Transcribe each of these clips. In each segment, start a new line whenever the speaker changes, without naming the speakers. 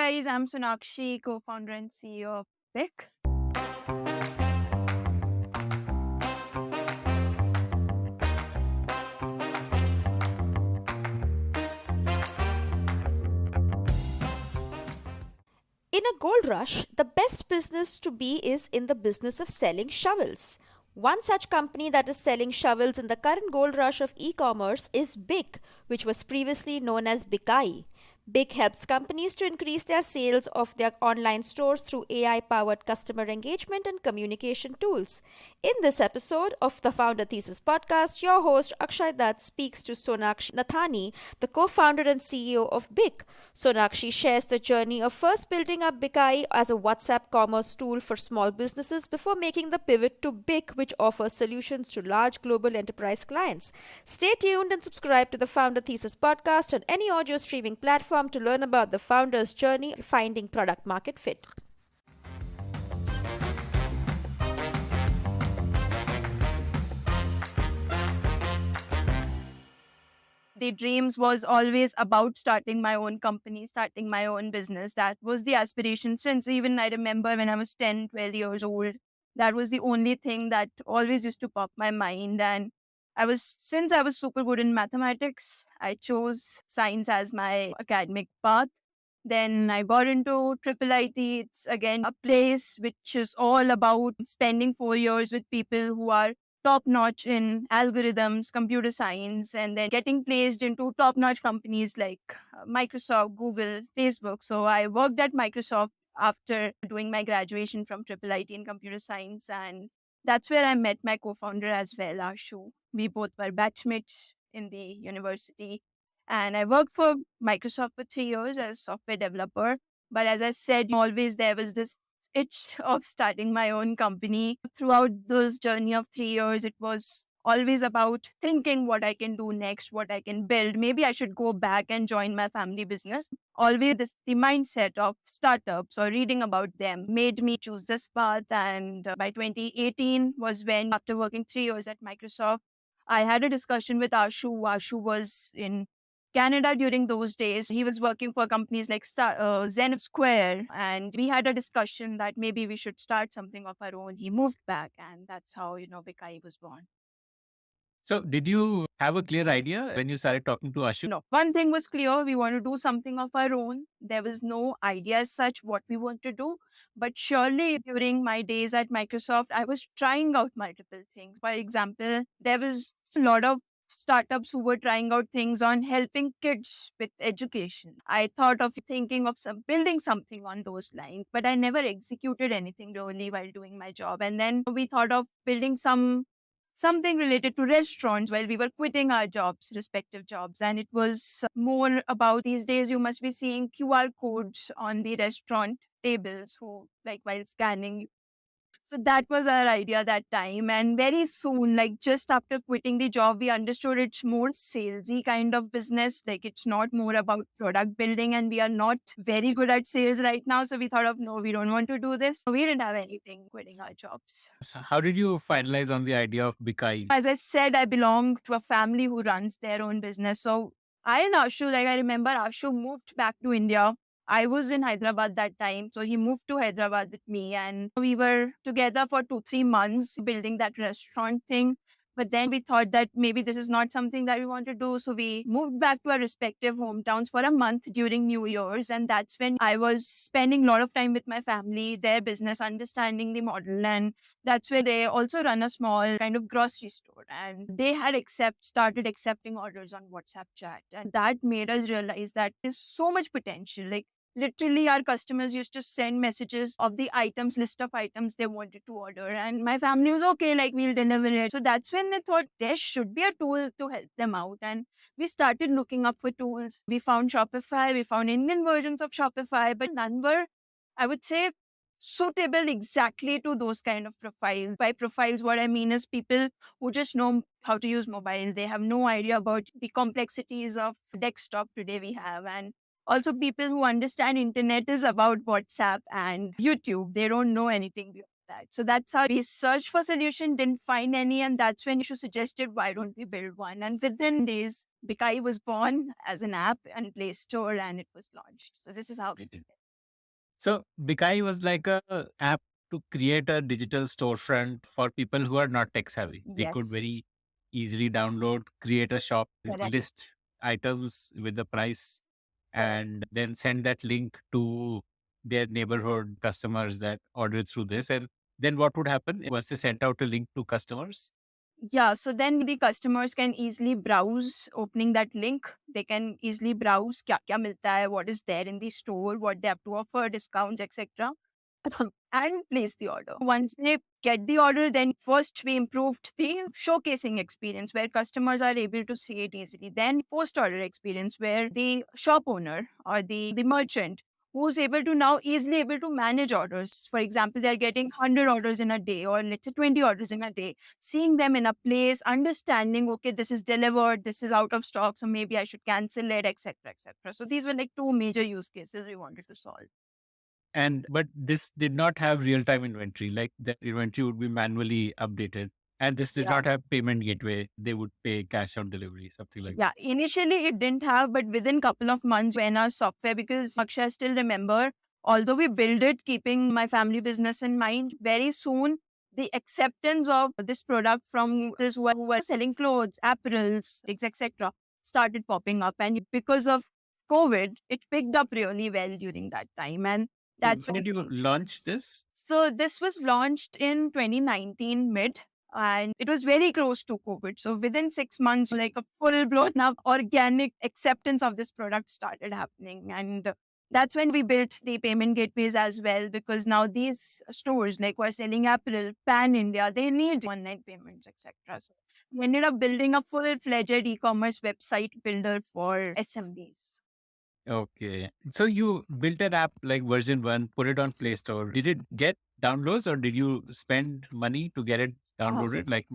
guys, I'm Sonakshi, co-founder and CEO of Pick.
In a gold rush, the best business to be is in the business of selling shovels. One such company that is selling shovels in the current gold rush of e commerce is BIC, which was previously known as Bikai. BIC helps companies to increase their sales of their online stores through AI powered customer engagement and communication tools. In this episode of the Founder Thesis podcast, your host Akshay Dutt speaks to Sonakshi Nathani, the co founder and CEO of BIC. Sonakshi shares the journey of first building up Bikai as a WhatsApp commerce tool for small businesses before making the pivot to BIC, which offers solutions to large global enterprise clients. Stay tuned and subscribe to the Founder Thesis podcast on any audio streaming platform to learn about the founder's journey finding product market fit.
The dreams was always about starting my own company, starting my own business. That was the aspiration since even I remember when I was 10, 12 years old. That was the only thing that always used to pop my mind. And since I was super good in mathematics, I chose science as my academic path. Then I got into Triple IT. It's again a place which is all about spending 4 years with people who are top notch in algorithms, computer science, and then getting placed into top notch companies like Microsoft, Google, Facebook. So I worked at Microsoft after doing my graduation from Triple IT in computer science. And that's where I met my co founder as well, Ashu. We both were batchmates in the university. And I worked for Microsoft for 3 years as a software developer. But as I said, always there was this itch of starting my own company. Throughout this journey of 3 years, it was always about thinking what I can do next, what I can build. Maybe I should go back and join my family business. Always the mindset of startups or reading about them made me choose this path. And by 2018 was when, after working 3 years at Microsoft, I had a discussion with Ashu. Ashu was in Canada during those days. He was working for companies like Zen Square, and we had a discussion that maybe we should start something of our own. He moved back, and that's how Vikai was born.
So, did you have a clear idea when you started talking to Ashu?
No, one thing was clear: we want to do something of our own. There was no idea as such what we want to do, but surely during my days at Microsoft, I was trying out multiple things. For example, there was a lot of startups who were trying out things on helping kids with education. I thought of thinking of building something on those lines, but I never executed anything really while doing my job. And then we thought of building something related to restaurants while we were quitting our jobs, respective jobs. And it was more about, these days you must be seeing QR codes on the restaurant tables who, like, while scanning. So that was our idea that time. And very soon, like just after quitting the job, we understood it's more salesy kind of business. Like it's not more about product building, and we are not very good at sales right now. So we thought of, no, we don't want to do this. We didn't have anything quitting our jobs.
So how did you finalize on the idea of Bikai?
As I said, I belong to a family who runs their own business. So I and Ashu, like I remember Ashu moved back to India. I was in Hyderabad that time. So he moved to Hyderabad with me, and we were together for 2-3 months building that restaurant thing. But then we thought that maybe this is not something that we want to do. So we moved back to our respective hometowns for a month during New Year's. And that's when I was spending a lot of time with my family, their business, understanding the model. And that's where they also run a small kind of grocery store. And they had started accepting orders on WhatsApp chat. And that made us realize that there's so much potential. Like, literally, our customers used to send messages of the list of items they wanted to order. And my family was okay, like, we'll deliver it. So that's when they thought there should be a tool to help them out. And we started looking up for tools. We found Shopify, we found Indian versions of Shopify, but none were, I would say, suitable exactly to those kind of profiles. By profiles, what I mean is people who just know how to use mobile. They have no idea about the complexities of desktop today we have. And also, people who understand internet is about WhatsApp and YouTube. They don't know anything beyond that. So that's how we searched for solution, didn't find any, and that's when you suggested, why don't we build one? And within days, Bikai was born as an app and Play Store, and it was launched. So this is how we did it.
So Bikai was like a app to create a digital storefront for people who are not tech savvy. They could
Yes,
very easily download, create a shop,
correct.
list items with the price, and then send that link to their neighborhood customers that order through this. And then what would happen once they sent out a link to customers?
Yeah, so then the customers can easily browse opening that link. They can easily browse kya milta hai, what is there in the store, what they have to offer, discounts, etc. and place the order. Once they get the order, then first we improved the showcasing experience where customers are able to see it easily. Then post order experience where the shop owner or the merchant who's able to now easily able to manage orders. For example, they're getting 100 orders in a day or let's say 20 orders in a day, seeing them in a place, understanding, okay, this is delivered, this is out of stock, so maybe I should cancel it, etc. etc. So these were like two major use cases we wanted to solve.
And but this did not have real time inventory, like the inventory would be manually updated. And this did
Yeah.
not have payment gateway. They would pay cash on delivery, something like
Yeah, initially it didn't have, but within couple of months when our software, because Akshay, I still remember, although we built it keeping my family business in mind, very soon the acceptance of this product from this who were selling clothes, apparels, etc. started popping up. And because of COVID, it picked up really well during that time. And
that.
that's
When
when
did you launch this?
so this was launched in 2019 mid, and it was very close to COVID. So within 6 months, like a full blown up organic acceptance of this product started happening. And that's when we built the payment gateways as well, because now these stores like who are selling apparel pan India, they need online payments, etc. So we ended up building a full-fledged e-commerce website builder for SMBs.
Okay. So you built an app like version one, put it on Play Store. Did it get downloads or did you spend money to get it downloaded? Like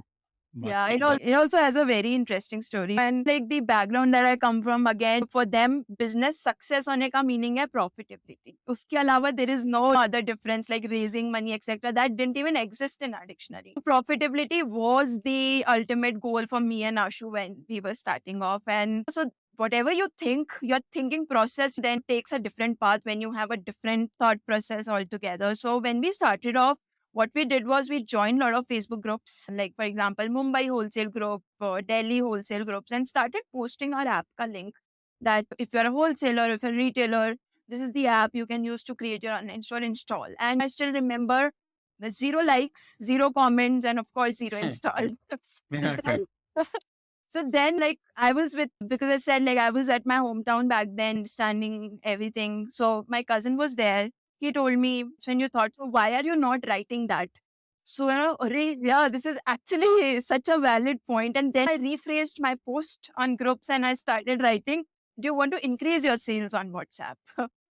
Yeah,
marketing that?
it also has a very interesting story. And like the background that I come from, again, for them, business success होने का meaning है profitability. उसके अलावा there is no other difference like raising money, etc. That didn't even exist in our dictionary. Profitability was the ultimate goal for me and Ashu when we were starting off. And so whatever you think, your thinking process then takes a different path when you have a different thought process altogether. So when we started off, what we did was we joined a lot of Facebook groups, like for example, Mumbai wholesale group, Delhi wholesale groups, and started posting our app ka link that if you're a wholesaler, if you're a retailer, this is the app you can use to create your online store install. And I still remember the zero likes, zero comments, and of course, zero installed. So
Okay.
then, so then, like, I was with, because I said, like, I was at my hometown back then, standing everything. So my cousin was there. He told me, when you thought, so why are you not writing that? So, "Arey, yeah, this is actually such a valid point." And then I rephrased my post on groups and I started writing, do you want to increase your sales on WhatsApp?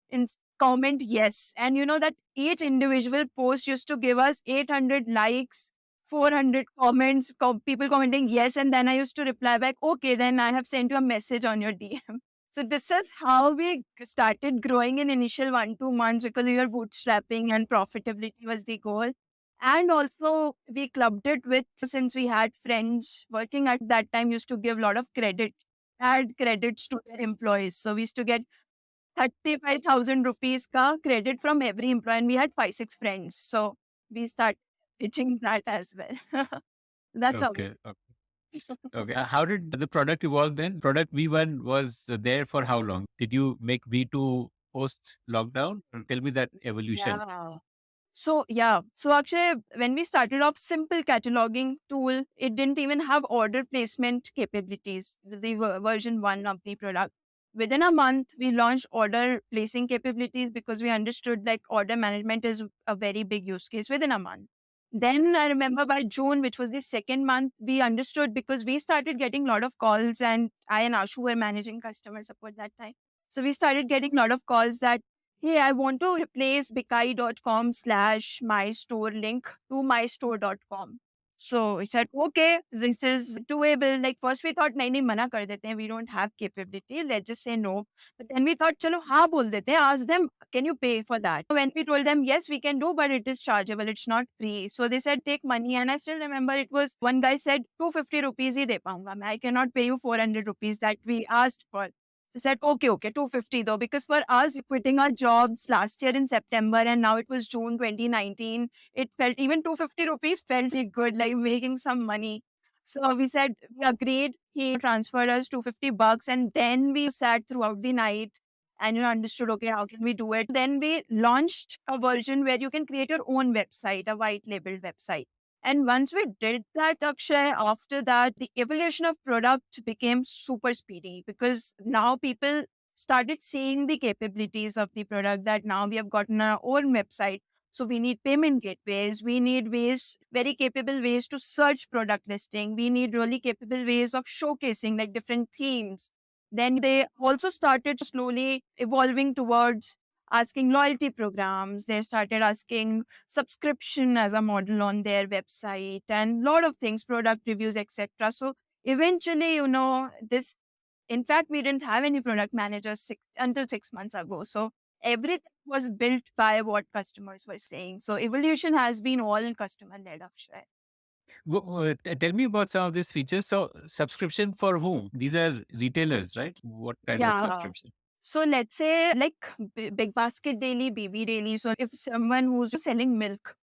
In comment, yes. And you know that each individual post used to give us 800 likes, 400 comments, people commenting yes. And then I used to reply back, okay, then I have sent you a message on your DM. So this is how we started growing in initial 1-2 months because we were bootstrapping and profitability was the goal. And also we clubbed it with, since we had friends working at that time, used to give a lot of credit, add credits to their employees. So we used to get 35,000 rupees ka credit from every employee. And we had 5-6 friends. So we started pitching that as well. That's how we.
Okay. Okay. How did the product evolve then? Product V1 was there for how long? Did you make V2 post lockdown? Tell me that evolution.
Yeah. So yeah, so actually when we started off simple cataloging tool, it didn't even have order placement capabilities, the version 1 of the product. Within a month, we launched order placing capabilities because we understood like order management is a very big use case within a month. Then I remember by June, which was the second month, we understood because we started getting a lot of calls and I and Ashu were managing customer support that time. So we started getting a lot of calls that, hey, I want to replace bikai.com/my store link to mystore.com. So we said, okay, this is doable. Like first we thought, nahi, nahi, mana kar dete hain. We don't have capability. Let's just say no. But then we thought, chalo, हाँ बोल देते हैं. Ask them, can you pay for that? When we told them, yes, we can do, but it is chargeable. It's not free. So they said, take money. And I still remember it was, one guy said, 250 rupees ही दे पाऊंगा मैं. I cannot pay you 400 rupees that we asked for. So I said, okay, 250 though, because for us quitting our jobs last year in September and now it was June 2019, it felt even 250 rupees felt like good, like making some money. So we said, we agreed. He transferred us 250 bucks and then we sat throughout the night and understood, okay, how can we do it? Then we launched a version where you can create your own website, a white labeled website. And once we did that, Akshay, after that, the evolution of product became super speedy because now people started seeing the capabilities of the product that now we have gotten our own website. So we need payment gateways. We need ways, very capable ways to search product listing. We need really capable ways of showcasing like different themes. Then they also started slowly evolving towards asking loyalty programs. They started asking subscription as a model on their website and lot of things, product reviews, etc. So eventually, this, in fact, we didn't have any product managers until 6 months ago. So everything was built by what customers were saying. So evolution has been all customer led, Akshay.
Tell me about some of these features. So, subscription for whom? These are retailers, right? What kind of
Yeah.
subscription?
So let's say like Big Basket Daily, BB Daily. So if someone who's selling milk,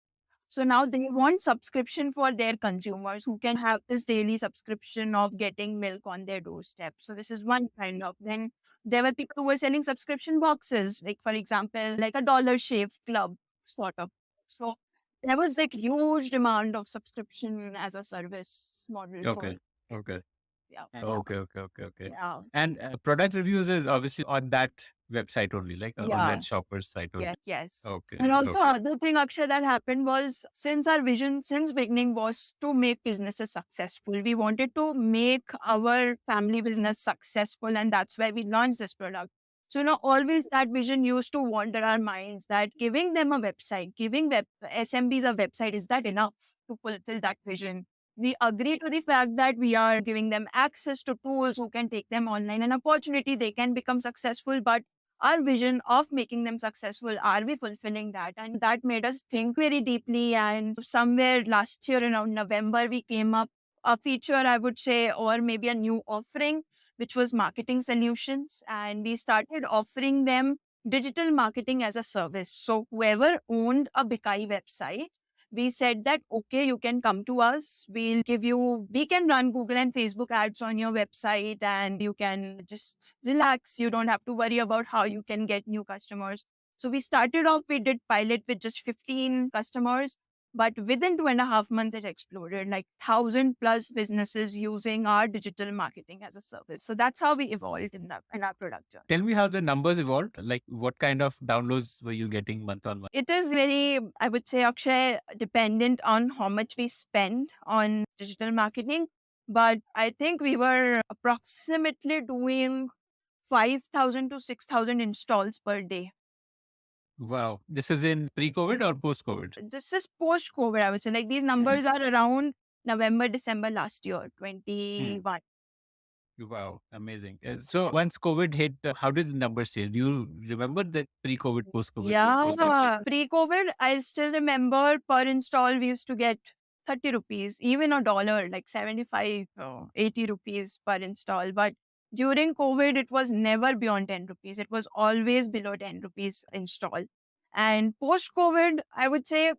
so now they want subscription for their consumers who can have this daily subscription of getting milk on their doorstep. So this is one kind of. Then there were people who were selling subscription boxes, like for example, like a Dollar Shave Club sort of. So there was like huge demand of subscription as a service model for.
Okay. Okay.
Yeah.
Okay.
Yeah.
And product reviews is obviously on that website only, like on
Yeah.
that shopper's site only.
Yes.
Okay.
And also,
Okay.
other thing, Akshay, that happened was since our vision since beginning was to make businesses successful. We wanted to make our family business successful, and that's why we launched this product. So, always that vision used to wander our minds that giving them a website, giving SMBs a website, is that enough to fulfill that vision? We agree to the fact that we are giving them access to tools who can take them online, an opportunity they can become successful, but our vision of making them successful, are we fulfilling that? And that made us think very deeply. And somewhere last year around November, we came up a feature, I would say, or maybe a new offering, which was marketing solutions. And we started offering them digital marketing as a service. So whoever owned a Bikai website, we said that, okay, you can come to us. We can run Google and Facebook ads on your website and you can just relax. You don't have to worry about how you can get new customers. So we started off, we did pilot with just 15 customers, but within 2.5 months, it exploded like 1,000 plus businesses using our digital marketing as a service. So that's how we evolved in our product journey.
Tell me how the numbers evolved. Like, what kind of downloads were you getting month on month?
It is very, I would say, Akshay, dependent on how much we spend on digital marketing. But I think we were approximately doing 5,000 to 6,000 installs per day.
Wow. This is in pre-COVID or post-COVID?
This is post COVID, I would say. Like these numbers are around November, December last year, 21.
Wow, amazing. So once COVID hit, how did the numbers change? Do you remember that pre-COVID, post-COVID? Was that
Yeah, pre-COVID, I still remember per install we used to get 30 rupees, even a dollar, like 75 or 80 rupees per install. But during COVID, it was never beyond 10 rupees. It was always below 10 rupees install. And post-COVID, I would say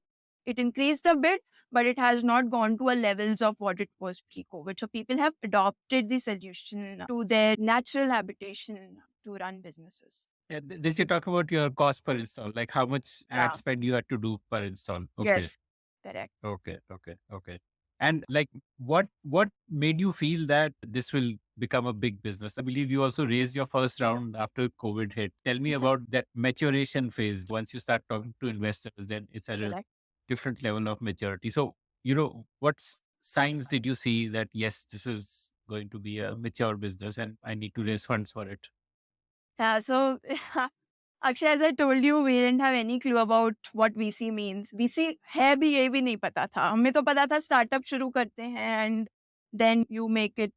it increased a bit, but it has not gone to a levels of what it was pre-COVID. So people have adopted the solution to their natural habitation to run businesses.
Yeah, this you're talking about your cost per install, like how much
Yeah.
ad spend you had to do per install. Okay,
Yes. Correct.
okay. And like, what made you feel that this will become a big business? I believe you also raised your first round after COVID hit. Tell me about that maturation phase. Once you start talking to investors, then it's at a
Correct.
different level of maturity. So, what signs did you see that yes, this is going to be a mature business and I need to raise funds for it?
Yeah, so Akshay, as I told you, we didn't have any clue about what VC means. VC है भी ये भी नहीं पता था. हमें तो पता था startup शुरू करते हैं and then you make it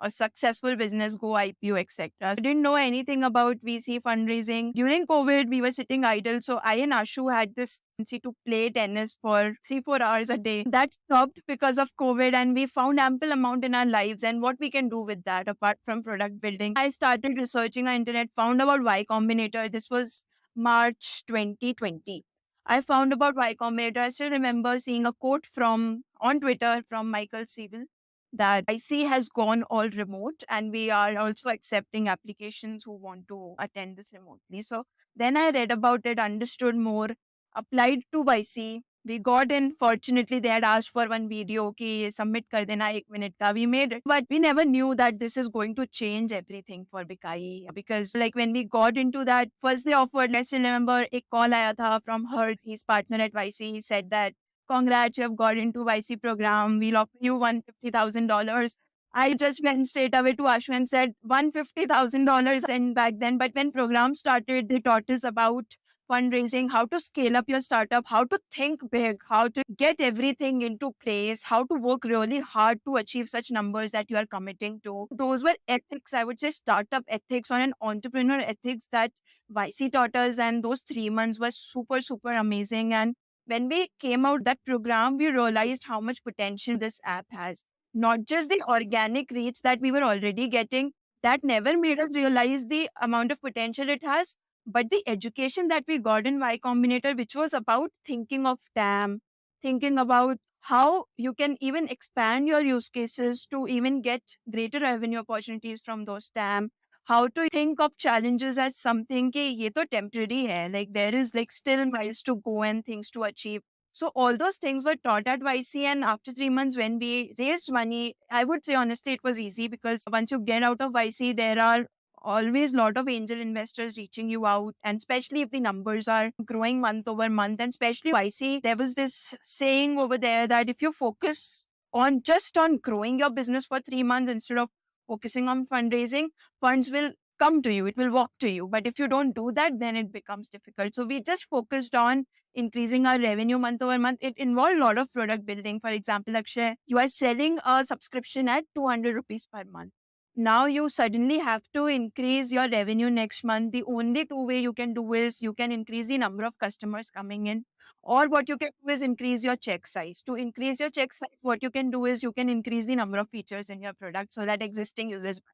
a successful business go IPO, etc. I didn't know anything about VC fundraising. During COVID, we were sitting idle. So I and Ashu had this tendency to play tennis for 3-4 hours a day. That stopped because of COVID, and we found ample amount in our lives and what we can do with that apart from product building. I started researching on internet, found about Y Combinator. This was March 2020. I found about Y Combinator. I still remember seeing a quote from on Twitter from Michael Siebel that IC has gone all remote and we are also accepting applications who want to attend this remotely. So then I read about it, understood more, applied to YC. We got in. Fortunately, they had asked for one video. Okay, submit kar dena 1 minute ka. We made it, but we never knew that this is going to change everything for Bikai. Because like when we got into that, first they offered. I still remember a call aaya tha from her, his partner at YC. He said that congrats, you have got into YC program. We'll offer you $150,000. I just went straight away to Ashu and said $150,000 and back then. But when program started, they taught us about fundraising, how to scale up your startup, how to think big, how to get everything into place, how to work really hard to achieve such numbers that you are committing to. Those were ethics, I would say, startup ethics on an entrepreneur ethics that YC taught us. And those 3 months were super, super amazing. And when we came out that program, we realized how much potential this app has. Not just the organic reach that we were already getting, that never made us realize the amount of potential it has, but the education that we got in Y Combinator, which was about thinking of TAM, thinking about how you can even expand your use cases to even get greater revenue opportunities from those TAM, how to think of challenges as something कि ये तो temporary है, like there is like still miles to go and things to achieve. So all those things were taught at YC, and after 3 months when we raised money, I would say honestly it was easy because once you get out of YC, there are always a lot of angel investors reaching you out, and especially if the numbers are growing month over month, and especially YC, there was this saying over there that if you focus on just on growing your business for 3 months instead of focusing on fundraising, funds will come to you, it will walk to you. But if you don't do that, then it becomes difficult. So we just focused on increasing our revenue month over month. It involved a lot of product building. For example, Akshay, you are selling a subscription at 200 rupees per month. Now you suddenly have to increase your revenue next month. The only two way you can do is you can increase the number of customers coming in, or what you can do is increase your check size. To increase your check size, what you can do is you can increase the number of features in your product so that existing users buy.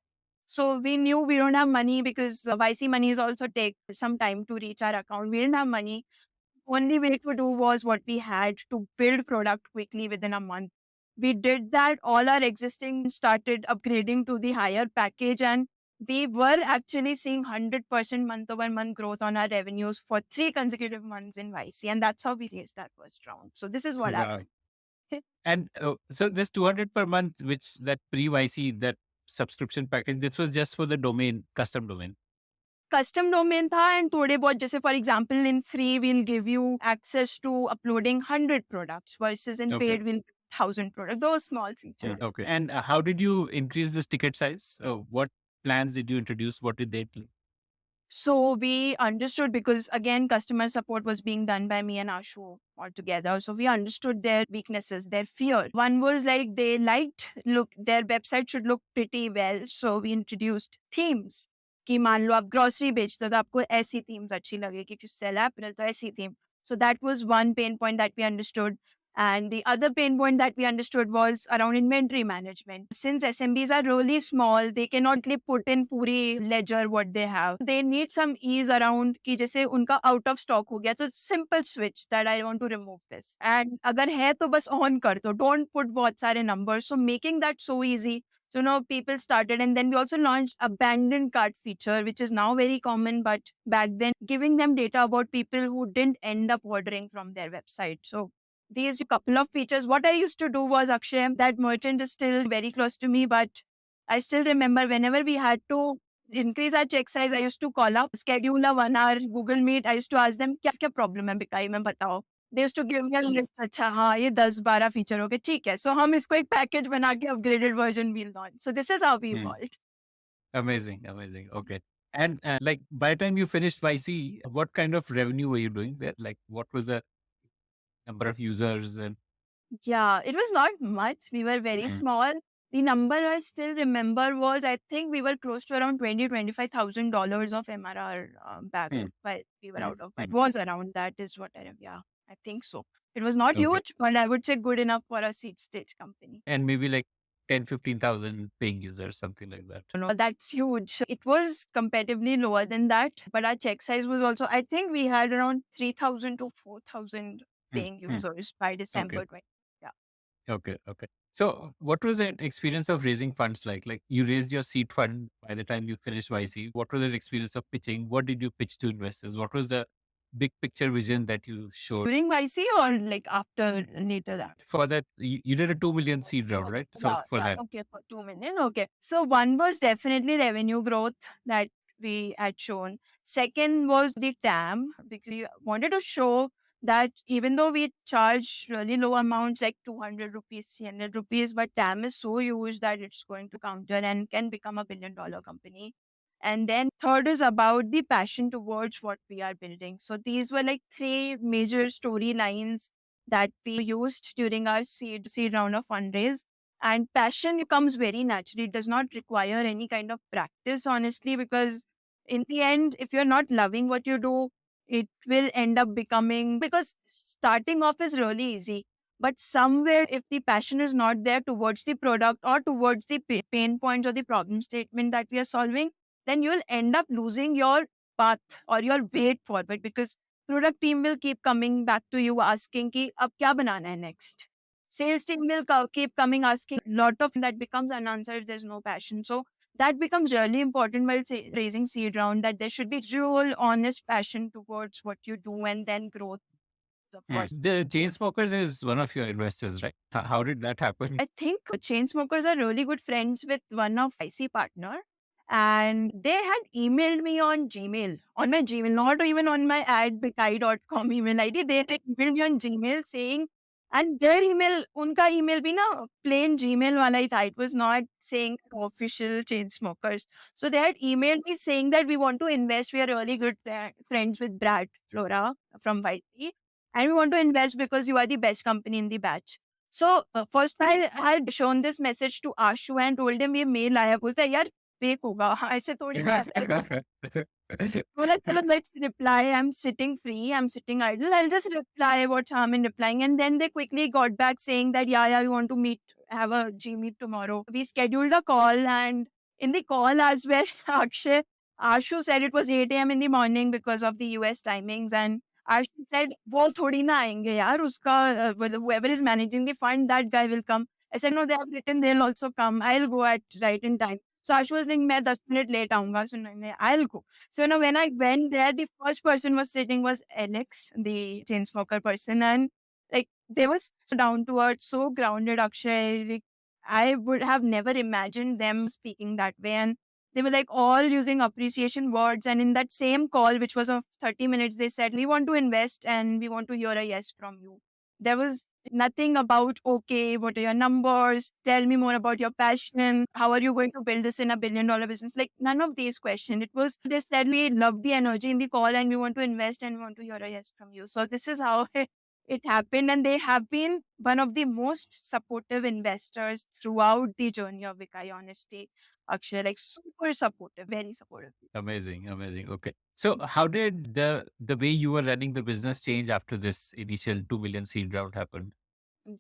So we knew we don't have money because YC monies also take some time to reach our account. We didn't have money. Only way to do was what we had to build product quickly within a month. We did that. All our existing started upgrading to the higher package, and we were actually seeing 100% month over month growth on our revenues for 3 consecutive months in YC. And that's how we raised our first round. So this is what
Wow.
happened.
And so this 200 per month, which that pre-YC, that subscription package, this was just for the domain, custom domain.
Custom domain था and थोड़े बहुत जैसे for example in free we'll give you access to uploading 100 products versus in
Okay.
paid we'll 1,000 products. Those small features.
Okay. And how did you increase this ticket size? What plans did you introduce? What did they do?
So we understood because again customer support was being done by me and Ashu all together. So we understood their weaknesses, their fear. One was like they liked look their website should look pretty well. So we introduced themes. कि मान लो आप grocery बेचते हो तो आपको ऐसी themes अच्छी लगेगी कि सेल एपरल तो ऐसी theme. So that was one pain point that we understood. And the other pain point that we understood was around inventory management. Since SMBs are really small, they cannot really put in puri ledger what they have. They need some ease around कि जैसे उनका out of stock हो गया, so simple switch that I want to remove this. And अगर है तो बस on कर दो. Don't put बहुत सारे numbers. So making that so easy. So now people started, and then we also launched abandoned cart feature, which is now very common, but back then giving them data about people who didn't end up ordering from their website. So these couple of features. What I used to do was Akshay, that merchant is still very close to me, but I still remember whenever we had to increase our check size, I used to call up, schedule a 1 hour Google Meet. I used to ask them, क्या क्या problem है बिकाई में बताओ. They used to give me a list. अच्छा हाँ ये 10-12 feature हो गए ठीक है. So हम इसको एक पैकेज बना के upgraded version we'll launch. So this is how we evolved.
Amazing, amazing. Okay. And like by the time you finished YC, what kind of revenue were you doing there? Like what was the number of users and
Yeah, it was not much. We were very small. The number I still remember was, I think we were close to around $25,000 of MRR back,
Hmm,
but we were
hmm,
out of.
hmm.
It was around that, is what yeah, I think so. It was not
Okay.
huge, but I would say good enough for a seed stage company.
And maybe like 10, 15,000 paying users, something like that.
No, that's huge. It was comparatively lower than that, but our check size was also, I think we had around 3,000 to 4,000
Hmm,
paying
hmm.
users by
Okay.
December 20. Yeah.
Okay. Okay. So what was the experience of raising funds like? Like you raised your seed fund by the time you finished YC. What was the experience of pitching? What did you pitch to investors? What was the big picture vision that you showed?
During YC or like after later that?
For that, you did a 2 million seed round,
Oh,
right? So
yeah,
for
yeah.
that.
Okay, for 2 million. Okay. So one was definitely revenue growth that we had shown. Second was the TAM, because we wanted to show that even though we charge really low amounts like 200 rupees, 300 rupees, but TAM is so huge that it's going to counter and can become a $1 billion company. And then third is about the passion towards what we are building. So these were like three major storylines that we used during our seed round of fundraise. And passion comes very naturally. It does not require any kind of practice, honestly, because in the end, if you're not loving what you do, it will end up becoming, because starting off is really easy. But somewhere, if the passion is not there towards the product or towards the pain points or the problem statement that we are solving, then you'll end up losing your path or your way forward, because product team will keep coming back to you asking कि अब क्या बनाना है next. Sales team will keep coming asking lot of that becomes unanswered if there's no passion. So that becomes really important while raising seed round, that there should be real honest passion towards what you do, and then growth, of course.
The chain smokers is one of your investors, right? How did that happen?
I think chain smokers are really good friends with one of IC partner, and they had emailed me on Gmail, on my Gmail, not even on my @bikai.com email ID. They had emailed me on Gmail saying, and their email, unka email bhi na plain Gmail wala hi tha. It was not saying official chain smokers. So they had emailed me saying that we want to invest. We are really good friends with Brad Flora from YT, and we want to invest because you are the best company in the batch. So first I had shown this message to Ashu and told him ये mail आया, बोलता है यार fake होगा ऐसे थोड़ी ना ऐसा बोला चलो let's reply. I'm sitting free, I'm sitting idle, I'll just reply, what's harm in replying. And then they quickly got back saying that yeah, we want to meet, have a G meet tomorrow. We scheduled a call, and in the call as well Akshay Ashu said it was 8 a.m. in the morning because of the US timings, and Ashu said वो थोड़ी ना आएंगे यार, उसका whoever is managing the fund, that guy will come. I said no, they have written they'll also come, I'll go at right in time. So Ashu was like मैं 10 minutes late आऊंगा, so नहीं, I'll go. So when I went there, the first person was sitting was Alex, the chain smoker person, and like they were so down to earth, so grounded. Akshay, like I would have never imagined them speaking that way, and they were like all using appreciation words. And in that same call, which was of 30 minutes, they said, we want to invest and we want to hear a yes from you. There was nothing about, okay, what are your numbers? Tell me more about your passion. How are you going to build this in $1 billion business? Like none of these questions. It was, they said, we love the energy in the call and we want to invest and we want to hear a yes from you. So this is how it happened. And they have been one of the most supportive investors throughout the journey of Vikai, honestly. Akshay, like super supportive, very supportive.
Amazing, amazing. Okay. So how did the way you were running the business change after this initial 2 million seed round happened?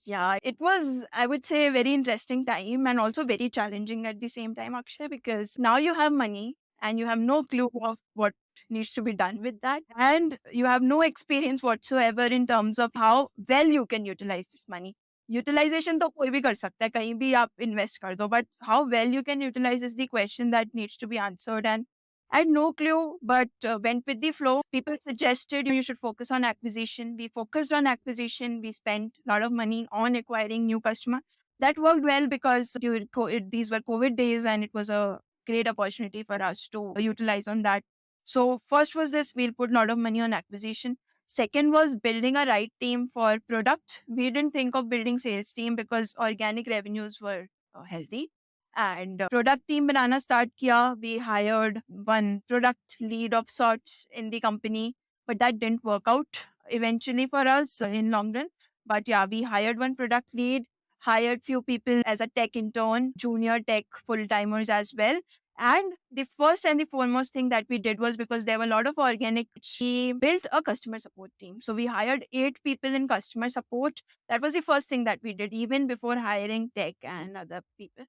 Yeah, it was, I would say, a very interesting time and also very challenging at the same time, Akshay, because now you have money and you have no clue of what needs to be done with that. And you have no experience whatsoever in terms of how well you can utilize this money. Utilization तो कोई भी कर सकता है, कहीं भी आप invest कर दो, but how well you can utilize is the question that needs to be answered. And I had no clue, but went with the flow. People suggested you should focus on acquisition. We focused on acquisition. We spent a lot of money on acquiring new customers. That worked well because these were COVID days and it was a great opportunity for us to utilize on that. So first was this, we'll put a lot of money on acquisition. Second was building a right team for product. We didn't think of building sales team because organic revenues were healthy. And product team banana start kiya. We hired one product lead of sorts in the company, but that didn't work out eventually for us in long run. But yeah, we hired one product lead. hired few people as a tech intern, junior tech full timers as well. And the first and the foremost thing that we did was, because there were a lot of organic, we built a customer support team. So we hired 8 people in customer support. That was the first thing that we did, even before hiring tech and other people.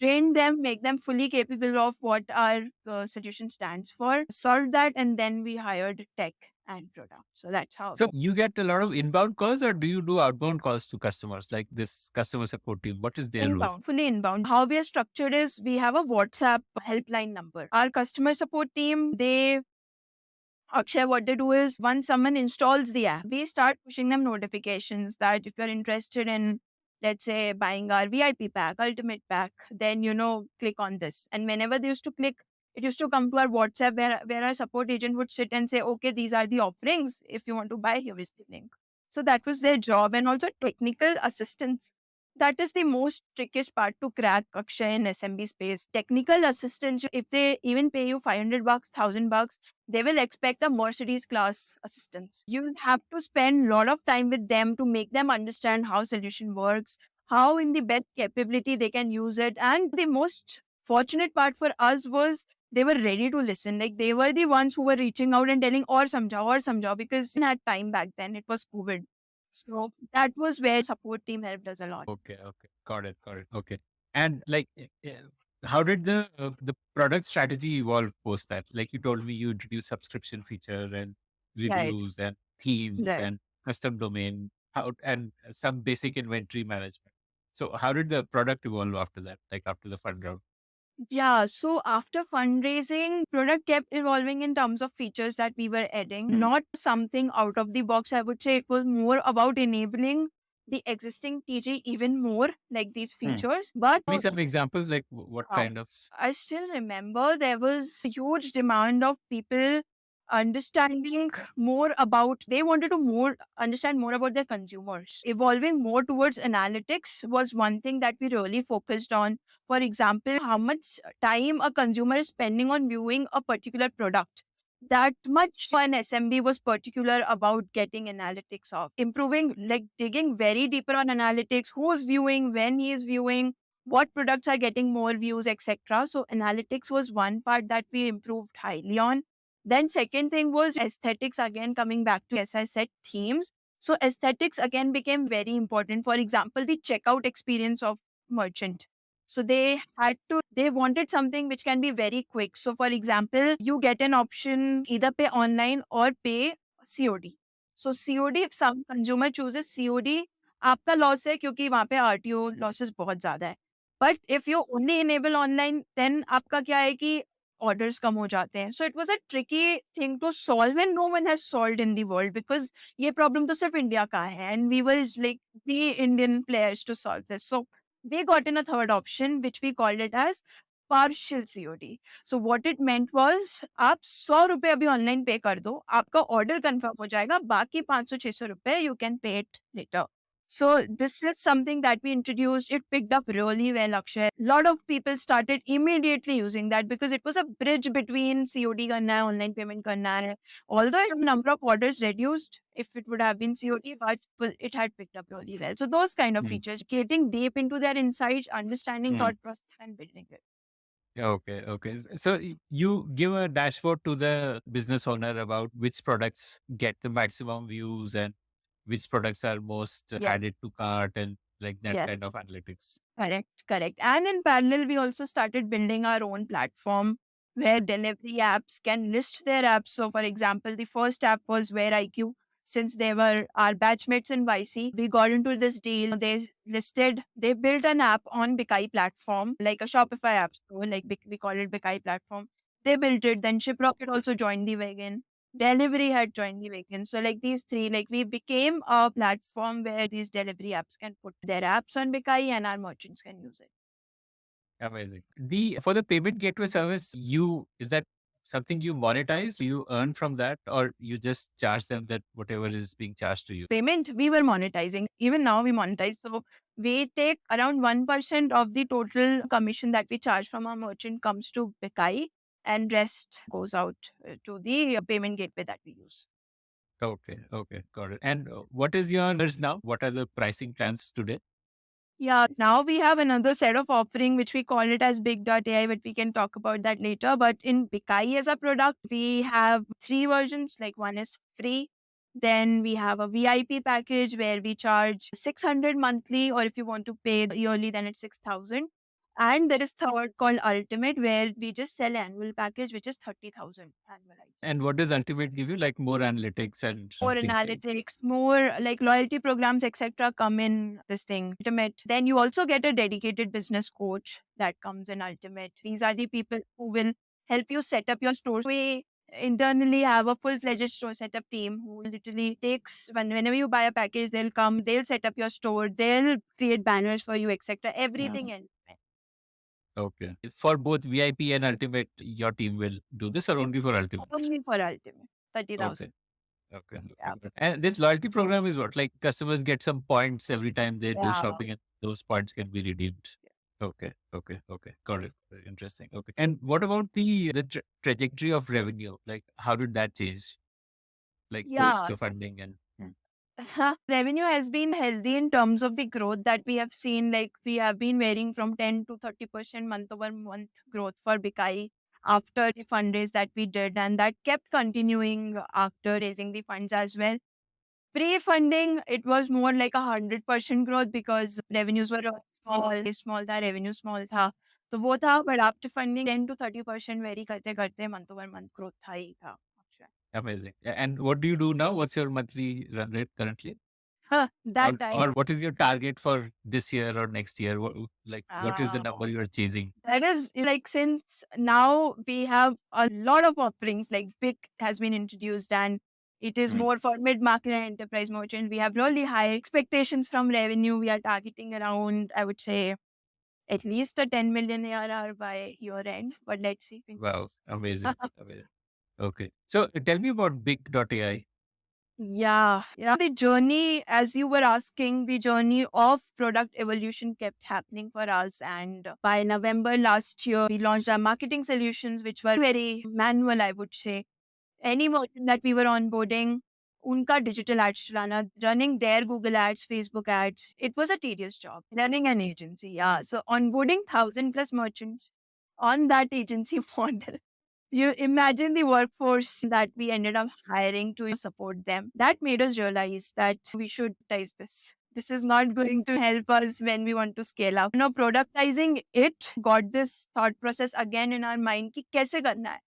Train them, make them fully capable of what our solution stands for, solve that, and then we hired tech and product. So that's how.
So you get a lot of inbound calls, or do you do outbound calls to customers like this customer support team? What is their role?
Inbound, fully inbound. How we are structured is we have a WhatsApp helpline number. Our customer support team, Akshay, what they do is once someone installs the app, we start pushing them notifications that if you're interested in, let's say, buying our VIP pack, ultimate pack, then, click on this. And whenever they used to click, it used to come to our WhatsApp where our support agent would sit and say, okay, these are the offerings. If you want to buy, here is the link. So that was their job. And also technical assistance. That is the most trickiest part to crack, Akshay, in SMB space. Technical assistance, if they even pay you $500, $1,000, they will expect a Mercedes class assistance. You have to spend a lot of time with them to make them understand how solution works, how in the best capability they can use it. And the most fortunate part for us was they were ready to listen. Like they were the ones who were reaching out and telling or samjhao, because we had time back then. It was COVID. So that was where support team helped us a lot.
Okay, okay, got it. Okay, and like, how did the product strategy evolve post that? Like you told me, you introduced subscription feature and
Right.
reviews and themes
Right.
and custom domain, how and some basic inventory management. So how did the product evolve after that? Like after the fund round?
Yeah, so after fundraising, product kept evolving in terms of features that we were adding, not something out of the box. I would say it was more about enabling the existing TG even more, like these features. But
Give me some examples, like what
uh,
kind of?
I still remember there was a huge demand of people understanding more about, they wanted to more understand more about their consumers. Evolving more towards analytics was one thing that we really focused on. For example, how much time a consumer is spending on viewing a particular product. That much an SMB was particular about getting analytics of, improving, like digging very deeper on analytics, who's viewing, when he is viewing, what products are getting more views, etc. So analytics was one part that we improved highly on. Then second thing was aesthetics, again coming back to, as I said, themes. So aesthetics again became very important. For example, the checkout experience of merchant. So they wanted something which can be very quick. So for example, you get an option either pay online or pay COD. So COD, if some consumer chooses COD, आपका loss है क्योंकि वहाँ पे RTO losses बहुत ज़्यादा है। But if you only enable online then आपका क्या है कि ऑर्डर्स कम हो जाते हैं। So it was a tricky thing to solve and no one has solved in the world, because ये प्रॉब्लम तो सिर्फ इंडिया का है and we were like the Indian players to solve this. So we got in a third option which we called it as partial COD. So what it meant was आप 100 रुपए अभी online पे कर दो, आपका order confirm हो जाएगा, बाकी 500-600 रुपए you can pay it later. So this is something that we introduced. It picked up really well, Akshay. A lot of people started immediately using that because it was a bridge between COD करना है, online payment करना है. Although the number of orders reduced if it would have been COD, but it had picked up really well. So those kind of
Hmm.
features, getting deep into their insights, understanding thought process and building it.
Okay, okay. So you give a dashboard to the business owner about which products get the maximum views and which products are most
Yes.
added to cart and like that
Yes.
kind of analytics.
Correct, correct. And in parallel, we also started building our own platform where delivery apps can list their apps. So, for example, the first app was Where IQ. Since they were our batchmates in YC, we got into this deal. They built an app on Bikai platform, like a Shopify app store, like we call it Bikai platform. They built it. Then Shiprocket also joined the wagon. Delivery had joined the wagon. So like these three, like we became a platform where these delivery apps can put their apps on Bikai and our merchants can use it.
Amazing. The for the payment gateway service, you is that something you monetize? Do you earn from that, or you just charge them that whatever is being charged to you?
Payment, we were monetizing. Even now we monetize. So we take around 1% of the total commission that we charge from our merchant comes to Bikai and rest goes out to the payment gateway that we use.
Okay, okay, got it. And what is your there's now? What are the pricing plans today?
Yeah, now we have another set of offering which we call it as big.ai, but we can talk about that later. But in Bikai as a product, we have three versions. Like one is free. Then we have a VIP package where we charge 600 monthly, or if you want to pay yearly, then it's 6,000. And there is third called Ultimate, where we just sell annual package, which is 30,000 annualized.
And what does Ultimate give you? Like more analytics and
More
things, right?
analytics, more like loyalty programs, etc. come in this thing. Ultimate. Then you also get a dedicated business coach that comes in Ultimate. These are the people who will help you set up your store. We internally have a full-fledged store setup team who literally takes whenever you buy a package, they'll come, they'll set up your store, they'll create banners for you, etc. Everything else.
Okay. For both VIP and Ultimate, your team will do this or only for Ultimate?
Only for Ultimate. 30,000.
Okay. Okay.
Yeah.
Okay. And this loyalty program is what? Like customers get some points every time they do
Yeah.
shopping and those points can be redeemed. Okay. Okay. Okay. Got it. Very interesting. Okay. And what about the trajectory of revenue? Like how did that change? Like post
Yeah.
the funding and
Revenue has been healthy in terms of the growth that we have seen. Like we have been varying from 10 to 30% month over month growth for Bikai after the fundraise that we did, and that kept continuing after raising the funds as well. Pre-funding, it was more like 100% growth because revenues were small था, revenue small था. तो वो था, but after funding 10 to 30% vary करते करते month over month growth था ही था.
amazing. And what do you do now? What's your monthly run rate currently?
That time.
Or what is your target for this year or next year? What is the
Uh,
number you are chasing?
That is like since now we have a lot of offerings, like Big has been introduced and it is more for mid market and enterprise merchant. We have really high expectations from revenue. We are targeting around, I would say, at least a 10 million ARR by year end. But let's see.
Wow, amazing. Amazing. Okay. So tell me about big.ai.
Yeah. The journey, as you were asking, the journey of product evolution kept happening for us. And by November last year, we launched our marketing solutions, which were very manual, I would say. Any merchant that we were onboarding, unka digital ads chalana, running their Google ads, Facebook ads, it was a tedious job. Running an agency, yeah. So onboarding 1,000 plus merchants on that agency model. You imagine the workforce that we ended up hiring to support them. That made us realize that we should price this. This is not going to help us when we want to scale up. Productizing it got this thought process again in our mind कि कैसे करना है?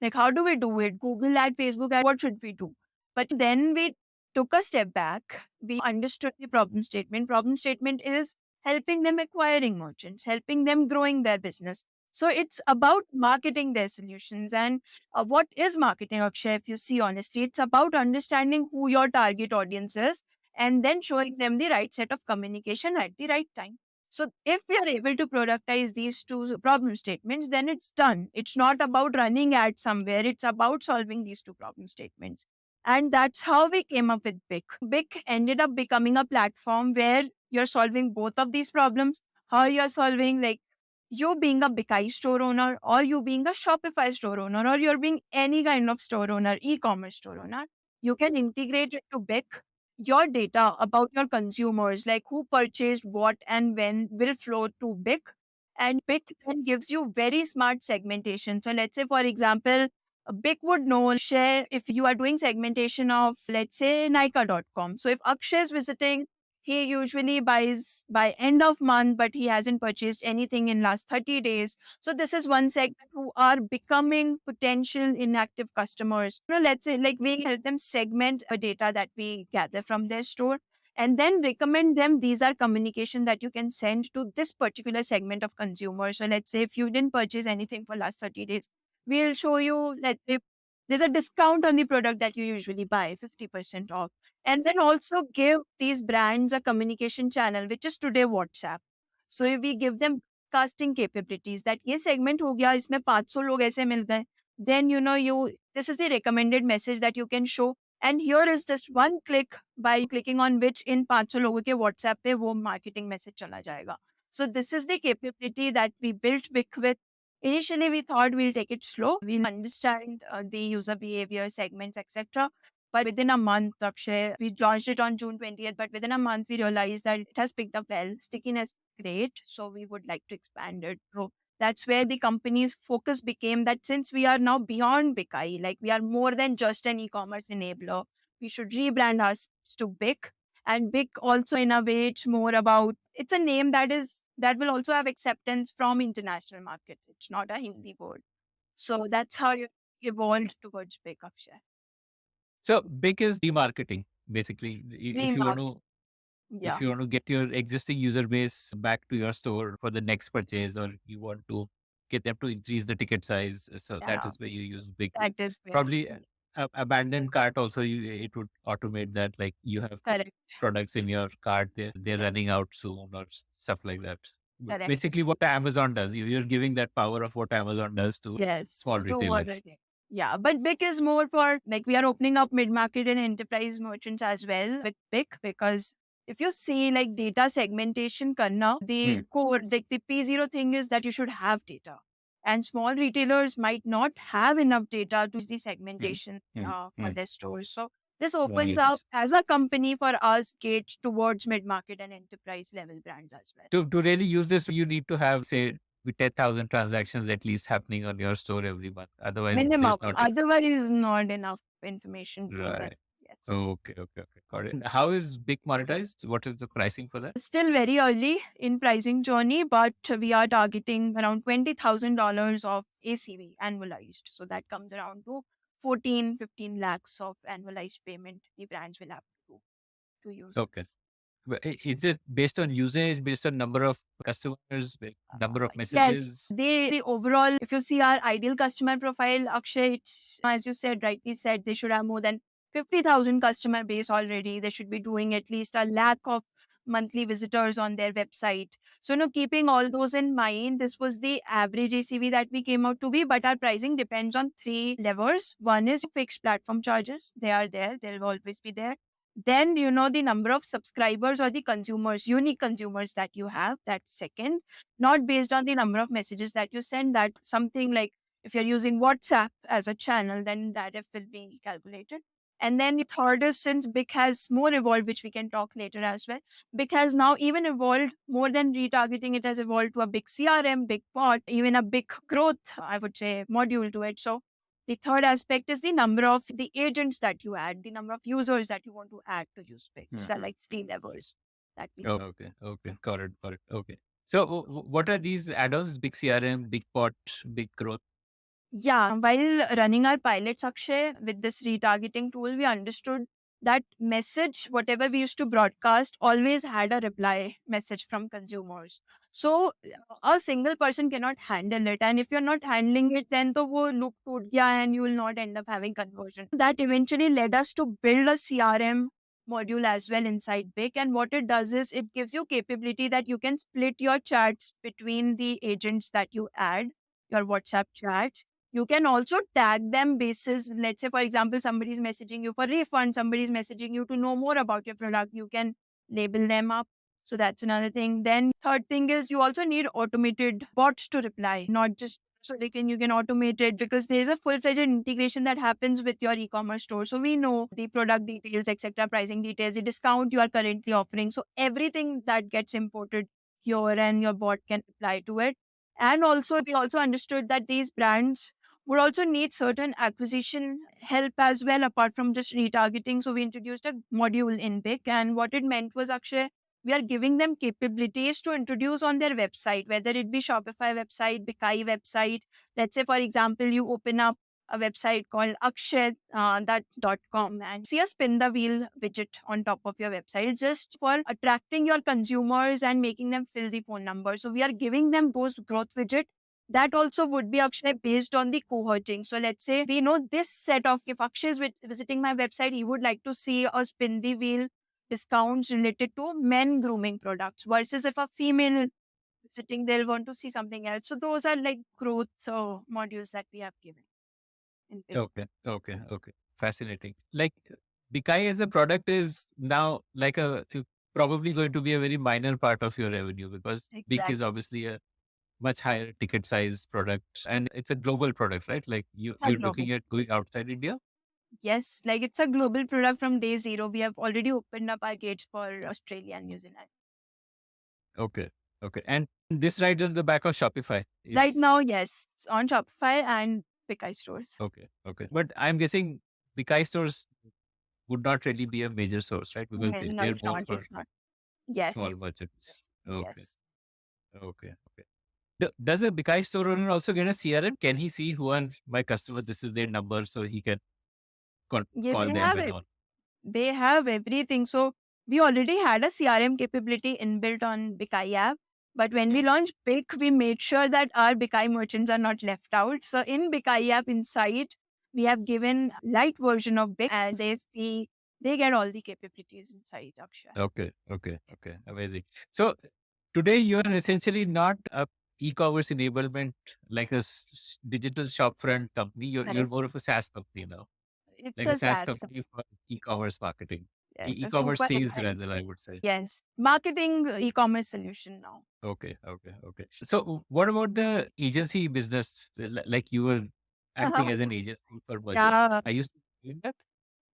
Like, how do we do it? Google ad, Facebook ad, what should we do? But then we took a step back. We understood the problem statement. Problem statement is helping them acquiring merchants, helping them growing their business. So it's about marketing their solutions. And what is marketing, Akshay? If you see honestly, it's about understanding who your target audience is and then showing them the right set of communication at the right time. So if we are able to productize these two problem statements, then it's done. It's not about running ads somewhere. It's about solving these two problem statements. And that's how we came up with BIC. BIC ended up becoming a platform where you're solving both of these problems. How you're solving, like, you being a Bikai store owner, or you being a Shopify store owner, or you're being any kind of store owner, e-commerce store owner, you can integrate it to BIC. Your data about your consumers, like who purchased what and when, will flow to BIC. And BIC then gives you very smart segmentation. So let's say, for example, BIC would know, share if you are doing segmentation of, let's say, Nika.com. So if Akshay is visiting, he usually buys by end of month, but he hasn't purchased anything in last 30 days. So this is one segment who are becoming potential inactive customers. Let's say like we help them segment a data that we gather from their store and then recommend them. These are communication that you can send to this particular segment of consumers. So let's say if you didn't purchase anything for last 30 days, we'll show you, let's say, there's a discount on the product that you usually buy, 50% off. And then also give these brands a communication channel, which is today WhatsApp. So we give them casting capabilities that ये segment हो गया, इसमें 500 लोग ऐसे मिल गए. Then this is the recommended message that you can show. And here is just one click by clicking on which in 500 लोगों के WhatsApp पे वो marketing message चला जाएगा. So this is the capability that we built big with. Initially, we thought we'll take it slow. We'll understand the user behavior, segments, etc. But within a month, Akshay, we launched it on June 20th, but within a month, we realized that it has picked up well. Stickiness, great. So we would like to expand it. So that's where the company's focus became that since we are now beyond Bikai, like we are more than just an e-commerce enabler, we should rebrand us to Big. And Big also in a way it's more about it's a name that will also have acceptance from international markets. It's not a Hindi word. So that's how you evolved towards Big, Akshay.
So big is remarketing, basically. If you want
Remark.
to if
Yeah,
you want to get your existing user base back to your store for the next purchase, or you want to get them to increase the ticket size, so that
yeah.
is where you use big.
That is where.
Probably abandoned cart also, it would automate that, like you have
Correct.
products in your cart, they're running out soon or stuff like that.
Correct.
Basically what Amazon does, you're giving that power of what Amazon does to
Yes.
small
To what
retailers.
yeah, but Big is more for like we are opening up mid market and enterprise merchants as well with Big because if you see like data segmentation karna, the core like the P0 thing is that you should have data. And small retailers might not have enough data to the segmentation for their stores. So this opens
Right.
up as a company for us gates towards mid market and enterprise level brands as well.
To really use this, you need to have, say, with 10,000 transactions at least happening on your store every month. Otherwise,
Minimum.
there's not a
Otherwise, not enough information to
right.
yes.
Okay. Got it. And how is Big monetized? What is the pricing for that?
Still very early in pricing journey, but we are targeting around $20,000 of ACV annualized. So that comes around to 14, 15 lakhs of annualized payment the brands will have to do to use
Okay.
this.
But is it based on usage, based on number of customers, number of
Yes,
messages?
the overall, if you see our ideal customer profile, Akshay, it's, as you said, rightly said, they should have more than 50,000 customer base already. They should be doing at least a lakh of monthly visitors on their website. So, keeping all those in mind, this was the average ACV that we came out to be, but our pricing depends on three levers. One is fixed platform charges. They are there. They'll always be there. Then, the number of subscribers or the consumers, unique consumers that you have. That's second, not based on the number of messages that you send. That something like if you're using WhatsApp as a channel, then that if will be calculated. And then the third is since Big has more evolved, which we can talk later as well. Big has now even evolved more than retargeting. It has evolved to a big CRM, big bot, even a big growth, I would say, module to it. So the third aspect is the number of the agents that you add, the number of users that you want to add to use Big. So like three levels that we
Okay. Got it. Okay. So what are these add-ons? Big CRM, big pot, big growth.
Yeah, while running our pilots, Akshay, with this retargeting tool, we understood that message, whatever we used to broadcast, always had a reply message from consumers. So a single person cannot handle it. And if you're not handling it, then the wo loop toot gaya and you will not end up having conversion. That eventually led us to build a CRM module as well inside Big. And what it does is it gives you capability that you can split your chats between the agents that you add, your WhatsApp chats. You can also tag them basis. Let's say, for example, somebody is messaging you for refund, somebody is messaging you to know more about your product. You can label them up. So that's another thing. Then third thing is you also need automated bots to reply, not just so you can automate it because there is a full-fledged integration that happens with your e-commerce store. So we know the product details, etc., pricing details, the discount you are currently offering. So everything that gets imported here and your bot can apply to it. And also we also understood that these brands would also need certain acquisition help as well, apart from just retargeting. So we introduced a module in Big, and what it meant was actually we are giving them capabilities to introduce on their website, whether it be Shopify website, Bikai website. Let's say, for example, you open up a website called akshay.com and see a spin the wheel widget on top of your website just for attracting your consumers and making them fill the phone number. So we are giving them those growth widget that also would be Akshay based on the cohorting. So let's say we know this set of if Akshay is visiting my website, he would like to see a spin the wheel discounts related to men grooming products versus if a female visiting, they'll want to see something else. So those are like growth modules that we have given in Pivot.
Okay. Fascinating. Like Bikai as a product is now like probably going to be a very minor part of your revenue, because Big is
Exactly.
obviously a much higher ticket size product and it's a global product, right? Like
A
you're
global.
looking at going outside India.
Yes, like it's a global product from day zero. We have already opened up our gates for Australia and New Zealand.
Okay. Okay. And this rides on the back of Shopify.
Right
It's
now, yes, on Shopify and Pikai stores.
okay. Okay. But I'm guessing Bikai stores would not really be a major source, right? Because
No,
they're
it's
more
not.
for
It's not. Yes,
small merchants. Okay.
yes.
Okay. Okay. Does a Bikai store owner also get a CRM? Can he see who are my customers? This is their number, so he can
Yeah,
call
they
them
have
and
it.
all.
They have everything. So we already had a CRM capability inbuilt on Bikai app. But when we launched Pick, we made sure that our Bikai merchants are not left out. So in Bikai app inside, we have given light version of Pick and they get all the capabilities inside Akshay.
Okay. Okay. Okay. Amazing. So today you are essentially not a e-commerce enablement like a digital shopfront company. You're
Correct.
more of a SaaS company now,
It's
like a
a
SaaS
SaaS.
company for e-commerce marketing,
Yes, a
e-commerce
super
sales
exciting.
rather, I would say.
Yes, marketing e-commerce solution now.
Okay, okay, okay. So what about the agency business? Like you were acting as an agency for merchants.
Yeah.
Are you still doing that?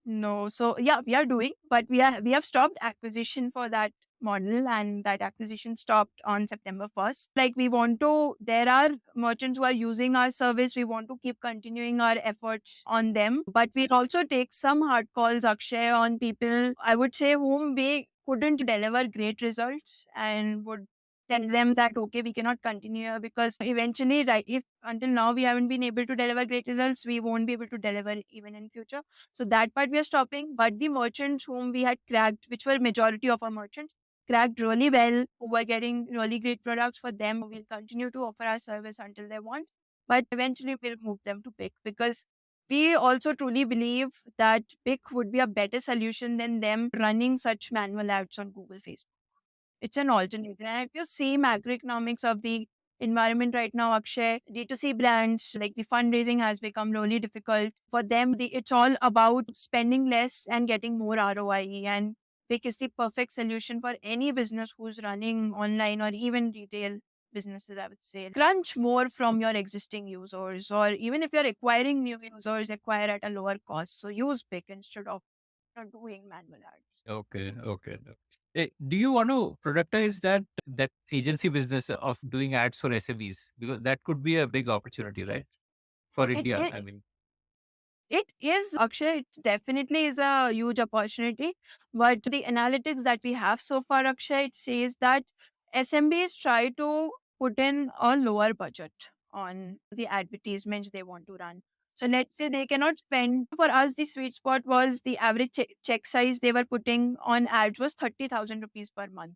No. So yeah, we are doing, but we have stopped acquisition for that model and that acquisition stopped on September 1st. Like we want to there are merchants who are using our service. We want to keep continuing our efforts on them. But we also take some hard calls, Akshay, on people I would say whom we couldn't deliver great results and would tell them that okay, we cannot continue here because eventually, right, if until now we haven't been able to deliver great results, we won't be able to deliver even in future. So that part we are stopping. But the merchants whom we had cracked, which were majority of our merchants, cracked really well, who were getting really great products for them, we'll continue to offer our service until they want. But eventually we'll move them to Pick because we also truly believe that Pick would be a better solution than them running such manual ads on Google, Facebook. It's an alternative. And if you see macroeconomics of the environment right now, Akshay, D2C brands, like the fundraising has become really difficult for them. It's all about spending less and getting more ROI. And Pick is the perfect solution for any business who's running online or even retail businesses, I would say. Crunch more from your existing users, or even if you're acquiring new users, acquire at a lower cost. So use Pick instead of doing manual ads.
Okay, okay. Do you want to productize that agency business of doing ads for SMEs? Because that could be a big opportunity, right? For
It,
India, I
it
mean.
It is, Akshay, it definitely is a huge opportunity. But the analytics that we have so far, Akshay, it says that SMBs try to put in a lower budget on the advertisements they want to run. So let's say they cannot spend. For us, the sweet spot was the average check size they were putting on ads was 30,000 rupees per month.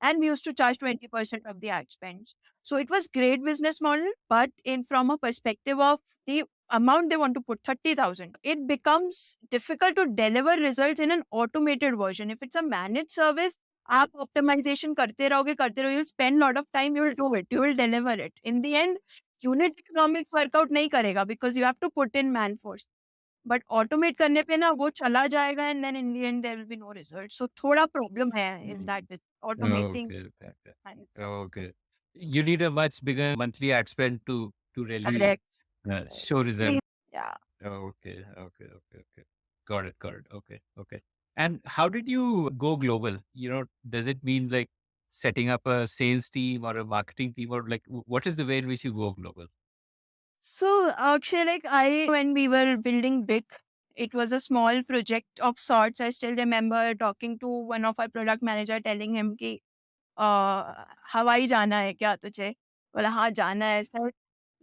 And we used to charge 20% of the ad spends. So it was great business model, but in from a perspective of the amount they want to put 30,000, it becomes difficult to deliver results in an automated version. If it's a managed service, आप optimization करते रहोगे, you'll spend a lot of time, you'll do it, you will deliver it. In the end, unit economics workout नहीं करेगा because you have to put in man force. But automate करने पे ना वो चला जाएगा and then in the end there will be no result. So थोड़ा problem है in that automating
Okay, okay, okay.
managed service.
Okay. You need a much bigger monthly ad spend to really
Correct.
show result.
See, yeah.
Okay, okay, okay, okay. Got it, got it. Okay, okay. And how did you go global? Does it mean like setting up a sales team or a marketing team, or like what is the way in which you go global?
So, Akshay, like when we were building Big, it was a small project of sorts. I still remember talking to one of our product manager, telling him कि हवाई जाना है क्या तुझे? बोला हाँ जाना है सर।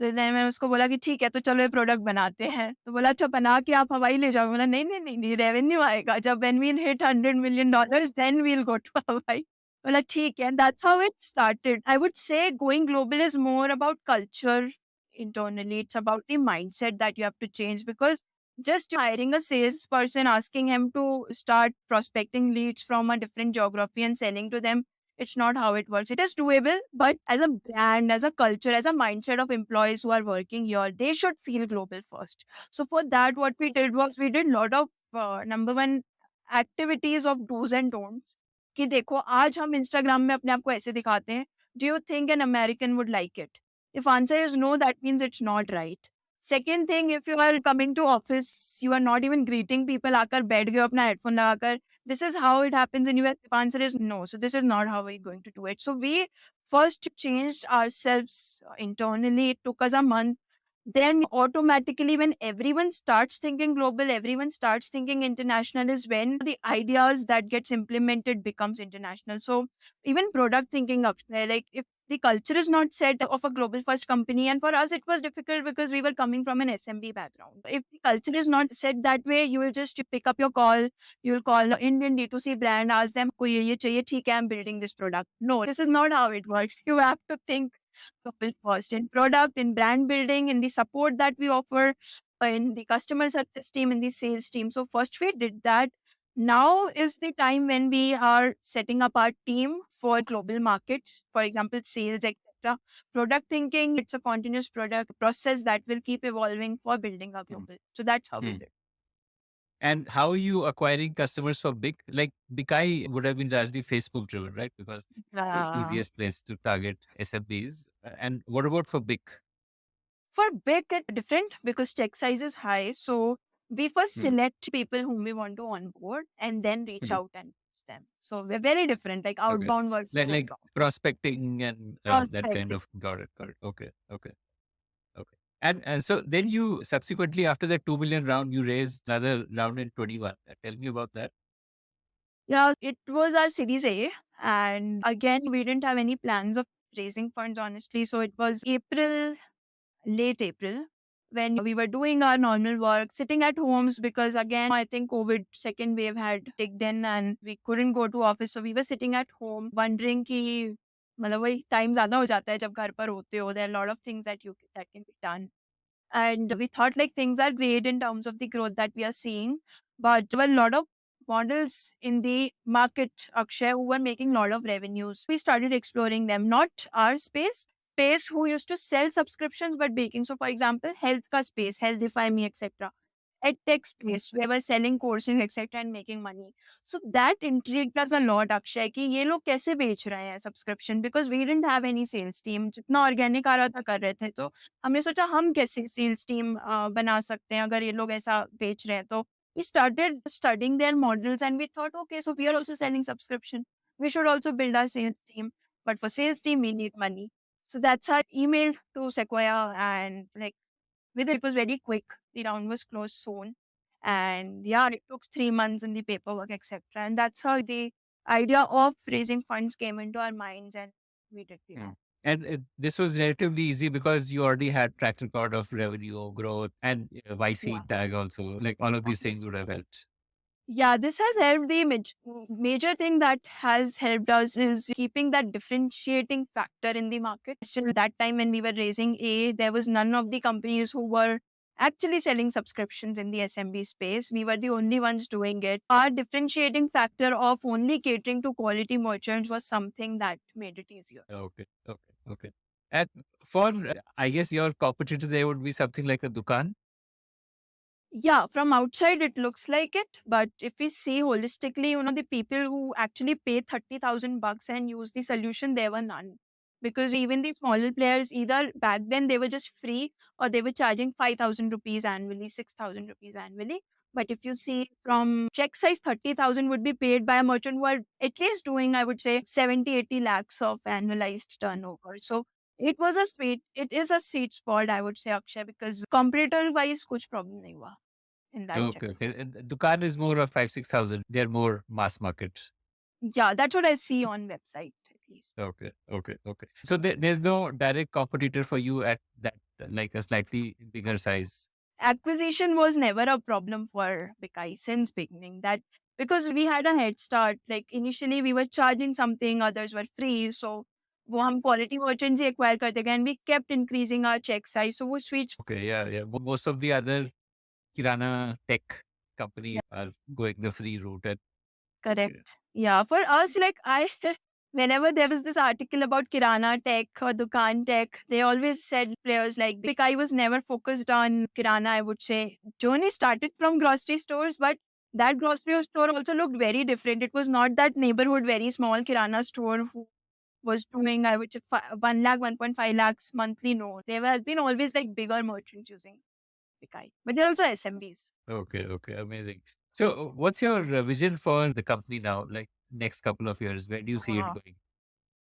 तो then मैंने उसको बोला कि ठीक है तो चलो ये प्रोडक्ट बनाते हैं। तो बोला अच्छा बना के आप हवाई ले जाओगे? बोला नहीं नहीं नहीं नहीं रेवेन्यू आएगा जब when we'll hit $100 million then we'll go to हवाई। बोला ठीक है, and that's how it started. I would say going global is more about culture internally. It's about the mindset that you have to change because just hiring a salesperson, asking him to start prospecting leads from a different geography and selling to them, it's not how it works. It is doable, but as a brand, as a culture, as a mindset of employees who are working here, they should feel global first. So for that, what we did was we did a lot of number one activities of do's and don'ts. कि देखो आज हम Instagram में अपने आप को ऐसे दिखाते हैं. Do you think an American would like it? If answer is no, that means it's not right. Second thing, if you are coming to office, you are not even greeting people. आकर बैठ गए हो अपना headphone लगाकर. This is how it happens in US. The answer is no. So this is not how we're going to do it. So we first changed ourselves internally. It took us a month. Then automatically, when everyone starts thinking global, everyone starts thinking international, is when the ideas that gets implemented becomes international. So even product thinking up there, like if the culture is not set of a global first company, and for us it was difficult because we were coming from an SMB background. If the culture is not set that way, you will just pick up your call, you will call the Indian D2C brand, ask them, "Koi ye chahiye, theek hai, I'm building this product." No, this is not how it works. You have to think couple first in product, in brand building, in the support that we offer, in the customer success team, in the sales team. So first we did that. Now is the time when we are setting up our team for global markets, for example, sales, etc. Product thinking, it's a continuous product process that will keep evolving for building a
Mm.
global. So that's how we
Mm.
did.
And how are you acquiring customers for Big? Like Bikai would have been largely Facebook driven, right? Because easiest place to target SMBs. And what about for Big?
For big, it's different because check size is high. So we first
Mm.
select people whom we want to onboard and then reach
Mhm.
out and use them. So we're very different, like
Okay.
outbound versus
Like
inbound.
prospecting and that kind
Prospecting.
of got it. Got it. Okay. Okay. Okay. And so then you subsequently after that 2 million round, you raised another round in 21. Tell me about that.
Yeah, it was our Series A. And again, we didn't have any plans of raising funds, honestly. So it was April, late April, when we were doing our normal work, sitting at homes because again, I think COVID second wave had kicked in and we couldn't go to office. So we were sitting at home wondering कि मतलब वही time ज़्यादा हो जाता है जब घर पर होते हो. There are a lot of things that can be done. And we thought like things are great in terms of the growth that we are seeing, but there were a lot of models in the market, Akshay, who were making a lot of revenues. We started exploring them, not our space who used to sell subscriptions but baking. So, for example, health ka space, Healthify Me, etc. EdTech space, where we're selling courses, etc., and making money. So that intrigued us a lot, Akshay, कि ये लोग कैसे बेच रहे हैं subscription, because we didn't have any sales team. जितना organic आ रहा था कर रहे थे. तो हमने सोचा हम कैसे सेल्स टीम बना सकते हैं अगर ये लोग ऐसा बेच रहे हैं. तो we started studying their models and we thought, okay, so we are also selling subscription, we should also build our sales team, but for sales team we need money. So that's our email to Sequoia, and like with it was very quick. The round was closed soon, and yeah, it took 3 months in the paperwork, etc. And that's how the idea of raising funds came into our minds, and we did the round.
Mm. And this was relatively easy because you already had track record of revenue growth and YC
Yeah.
tag also. Like all of these things would have helped.
Yeah, this has helped. The major thing that has helped us is keeping that differentiating factor in the market. Still, that time when we were raising A, there was none of the companies who were actually selling subscriptions in the SMB space. We were the only ones doing it. Our differentiating factor of only catering to quality merchants was something that made it easier.
Okay. Okay. Okay. And for, I guess your competitor there would be something like a Dukan.
Yeah, from outside it looks like it, but if we see holistically, the people who actually pay 30,000 bucks and use the solution, there were none. Because even the smaller players, either back then they were just free or they were charging 5,000 rupees annually, 6,000 rupees annually. But if you see from check size, 30,000 would be paid by a merchant who are at least doing, I would say, 70, 80 lakhs of annualized turnover. So it is a sweet spot, I would say, Akshay, because competitor wise, kuch problem nahi hua in that check.
Okay. Okay. And Dukan is more of 5, 6,000. They're more mass market.
Yeah, that's what I see on website at least.
Okay. Okay. Okay. So there's no direct competitor for you at that, like a slightly bigger size.
Acquisition was never a problem for Bikai since beginning. That because we had a head start. Like initially we were charging something, others were free. So वो हम quality merchants ही acquire करते गए and we kept increasing our check size. So वो switch.
Okay. Yeah. Yeah. Most of the other Kirana tech companies are going the free route. And,
Correct. Yeah. For us, like I whenever there was this article about Kirana tech or Dukan tech, they always said players like Bikai was never focused on Kirana, I would say. Journey started from grocery stores, but that grocery store also looked very different. It was not that neighborhood, very small Kirana store who was doing, I would say, 1 lakh, 1.5 lakhs monthly. No, there have been always like bigger merchants using. Ikai. But they're also SMBs.
Okay, okay, amazing. So, what's your vision for the company now? Like next couple of years, where do you see it
Uh,
going?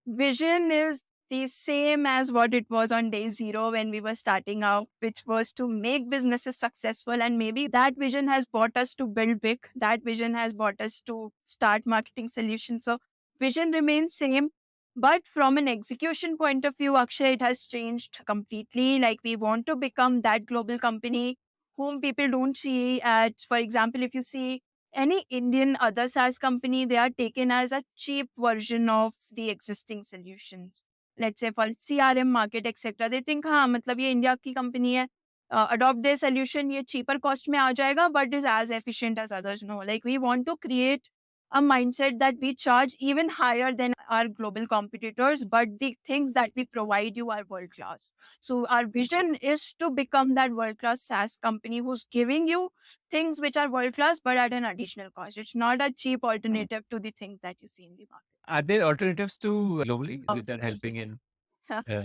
Vision is the same as what it was on day zero when we were starting out, which was to make businesses successful. And maybe that vision has brought us to build big. That vision has brought us to start marketing solutions. So vision remains same. But from an execution point of view, Akshay, it has changed completely. Like we want to become that global company whom people don't see at, for example, if you see any Indian other SaaS company, they are taken as a cheap version of the existing solutions. Let's say for CRM market, etc. They think, हाँ मतलब ये India की company है, adopt their solution, ये cheaper cost में आ जाएगा, but is as efficient as others. No, like we want to create a mindset that we charge even higher than our global competitors, but the things that we provide you are world class. So our vision is to become that world class SaaS company who's giving you things which are world class, but at an additional cost. It's not a cheap alternative to the things that you see in the market.
Are there alternatives to globally which are helping in
Huh.
uh,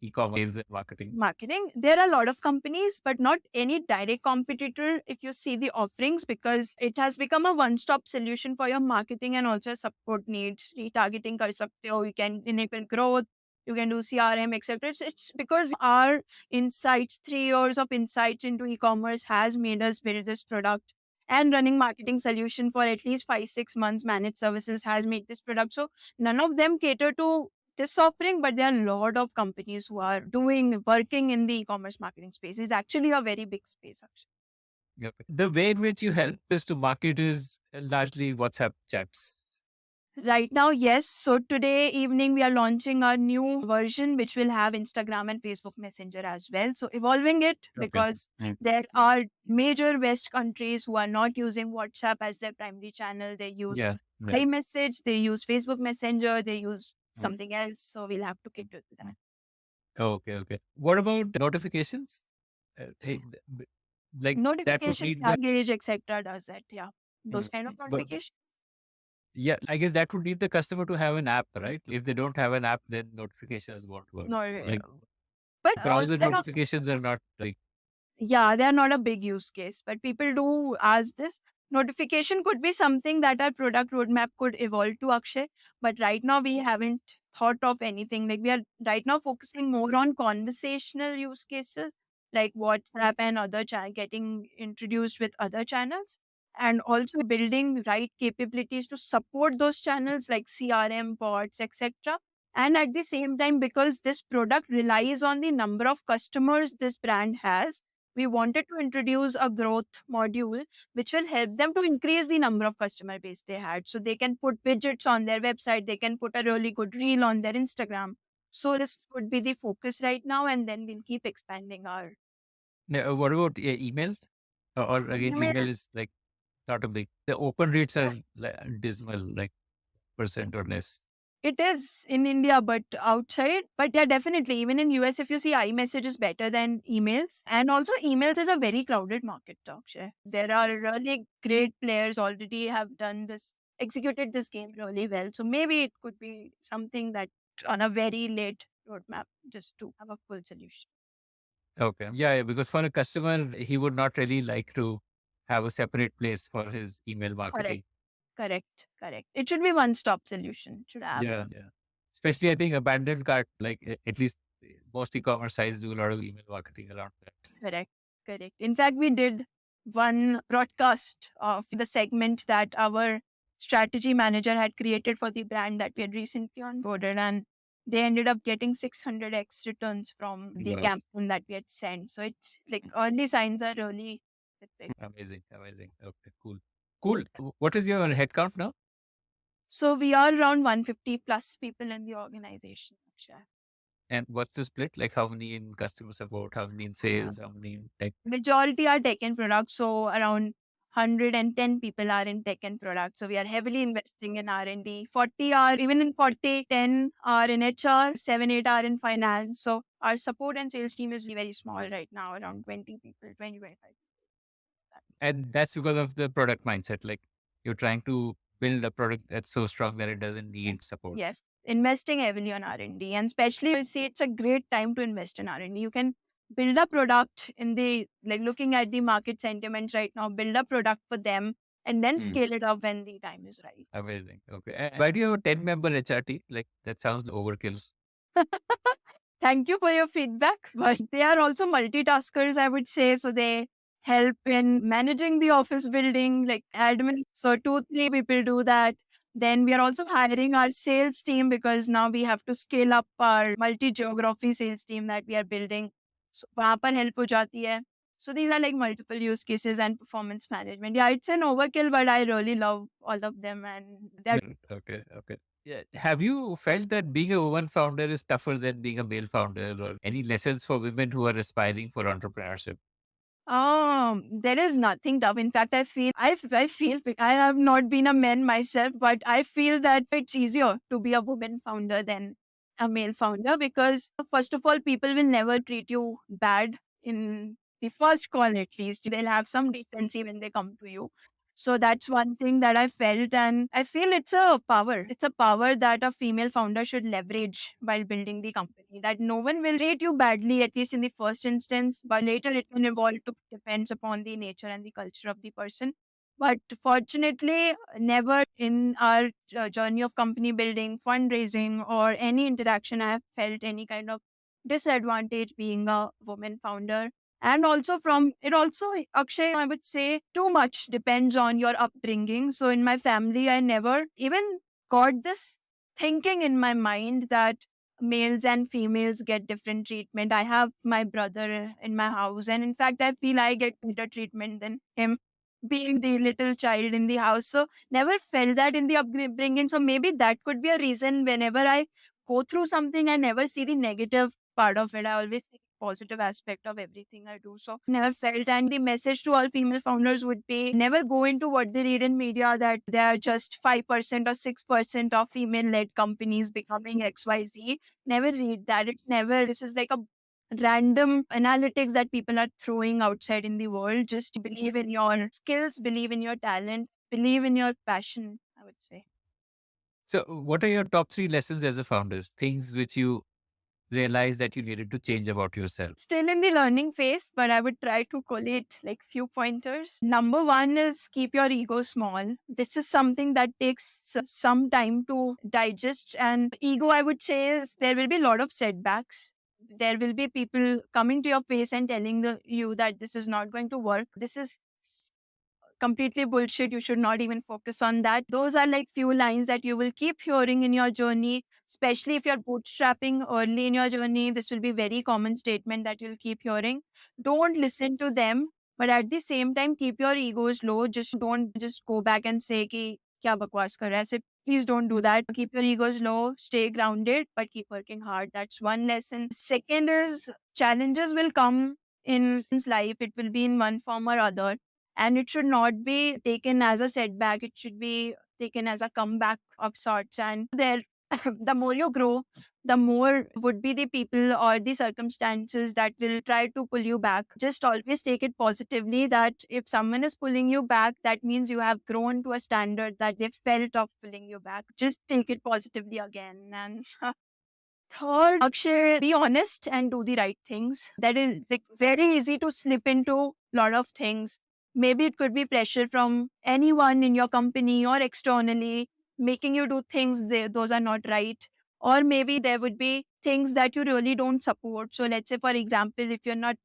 e-commerce sales and marketing?
Marketing, there are a lot of companies, but not any direct competitor if you see the offerings, because it has become a one-stop solution for your marketing and also support needs. Retargeting kar sakte ho, you can enable growth, you can do CRM, etc. It's because our insights, 3 years of insights into e-commerce has made us build this product, and running marketing solution for at least 5-6 months managed services has made this product. So none of them cater to this offering, but there are a lot of companies who are working in the e-commerce marketing space. It's actually a very big space, actually.
Yep. The way in which you help us to market is largely WhatsApp chats.
Right now, yes. So today evening we are launching our new version, which will have Instagram and Facebook Messenger as well. So evolving it,
Okay.
because there are major West countries who are not using WhatsApp as their primary channel. They use
Yeah. Yeah.
iMessage, they use Facebook Messenger, they use something else. So we'll have to cater to that.
Okay. Okay. What about notifications? Hey, like that would
Notification,
need the
Gauge, etc. does that. Yeah. Those kind of
but
notifications.
yeah, I guess that would need the customer to have an app, right? If they don't have an app, then notifications won't work.
No,
Like
but
browser
there are,
notifications are not like
yeah, they are not a big use case, but people do ask this. Notification could be something that our product roadmap could evolve to, Akshay. But right now, we haven't thought of anything. Like, we are right now focusing more on conversational use cases, like WhatsApp and other getting introduced with other channels, and also building right capabilities to support those channels like CRM, bots, etc. And at the same time, because this product relies on the number of customers this brand has, we wanted to introduce a growth module which will help them to increase the number of customer base they had. So they can put widgets on their website, they can put a really good reel on their Instagram. So this would be the focus right now, and then we'll keep expanding our
what about emails? Or again,
email.
email is like not a big. The open rates are like, dismal, like percent or less.
It is in India, but outside. But yeah, definitely. Even in US, if you see, iMessage is better than emails. And also, emails is a very crowded market, Akshay. There are really great players already have done this, executed this game really well. So maybe it could be something that on a very late roadmap, just to have a full solution.
Okay. Yeah, yeah, because for a customer, he would not really like to have a separate place for his email
Correct,
marketing.
correct. It should be one-stop solution. Should have.
Yeah. Yeah. Especially, I think abandoned cart, like at least most e-commerce sites do a lot of email marketing around that.
Correct, correct. In fact, we did one broadcast of the segment that our strategy manager had created for the brand that we had recently onboarded, and they ended up getting 600x returns from the
Wow.
campaign that we had sent. So it's like early signs are really big.
Amazing. Amazing. Okay. Cool. Cool. What is your headcount now?
So we are around 150 plus people in the organization. Akshay.
And what's the split? Like how many in customer support, how many in sales, how many in tech?
Majority are tech and products, so around 110 people are in tech and products. So we are heavily investing in R&D. 40 are, even in 40, 10 are in HR, 7 8 are in finance. So our support and sales team is very small right now, around 20 people, 20 25.
And that's because of the product mindset. Like you're trying to build a product that's so strong that it doesn't need support.
Yes, investing heavily on R&D, and especially you see it's a great time to invest in R&D. You can build a product in the, like, looking at the market sentiments right now, build a product for them and then scale it up when the time is right.
Amazing. Okay. And why do you have a 10-member HRT? Like, that sounds overkill.
Thank you for your feedback. But they are also multitaskers, I would say. So they help in managing the office building, like admin. So 2, 3 people do that. Then we are also hiring our sales team because now we have to scale up our multi-geography sales team that we are building. So वहाँ पर help हो जाती है. So these are like multiple use cases and performance management. Yeah, it's an overkill, but I really love all of them and they're
Okay. Okay. Yeah. Have you felt that being a woman founder is tougher than being a male founder, or any lessons for women who are aspiring for entrepreneurship?
There is nothing tough. In fact, I have not been a man myself, but I feel that it's easier to be a woman founder than a male founder because first of all, people will never treat you bad in the first call. At least they'll have some decency when they come to you. So that's one thing that I felt, and I feel it's a power. It's a power that a female founder should leverage while building the company. That no one will treat you badly, at least in the first instance, but later it can evolve to depends upon the nature and the culture of the person. But fortunately, never in our journey of company building, fundraising, or any interaction, I have felt any kind of disadvantage being a woman founder. And also from it also, Akshay, I would say too much depends on your upbringing. So in my family, I never even got this thinking in my mind that males and females get different treatment. I have my brother in my house, and in fact, I feel I get better treatment than him, being the little child in the house. So never felt that in the upbringing. So maybe that could be a reason. Whenever I go through something, I never see the negative part of it. I always see the positive aspect of everything I do. So never felt. And the message to all female founders would be never go into what they read in media that there are just 5% or 6% of female led companies becoming XYZ. Never read that. It's never, this is like a random analytics that people are throwing outside in the world. Just believe in your skills, believe in your talent, believe in your passion, I would say.
So, what are your top 3 lessons as a founder? Things which you realized that you needed to change about yourself?
Still in the learning phase, but I would try to collate like few pointers. Number one is keep your ego small. This is something that takes some time to digest. And ego, I would say, is there will be a lot of setbacks. There will be people coming to your face and telling you that this is not going to work. This is completely bullshit. You should not even focus on that. Those are like few lines that you will keep hearing in your journey, especially if you're bootstrapping early in your journey. This will be very common statement that you'll keep hearing. Don't listen to them, but at the same time, keep your egos low. Just don't just go back and say ki kya bakwas kar raha hai. Please don't do that. Keep your egos low, stay grounded, but keep working hard. That's one lesson. Second is challenges will come in life. It will be in one form or other, and it should not be taken as a setback. It should be taken as a comeback of sorts. And there, the more you grow, the more would be the people or the circumstances that will try to pull you back. Just always take it positively that if someone is pulling you back, that means you have grown to a standard that they felt of pulling you back. Just take it positively again. And third, Akshay, be honest and do the right things. That is like very easy to slip into lot of things. Maybe it could be pressure from anyone in your company or externally making you do things those are not right. Or maybe there would be things that you really don't support. So let's say, for example, if you're not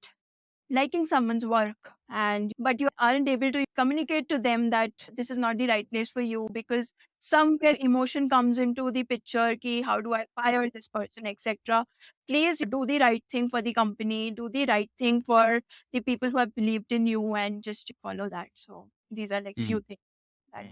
liking someone's work and but you aren't able to communicate to them that this is not the right place for you because somewhere emotion comes into the picture ki how do I fire this person, etc. Please do the right thing for the company, do the right thing for the people who have believed in you, and just follow that. So these are like few things that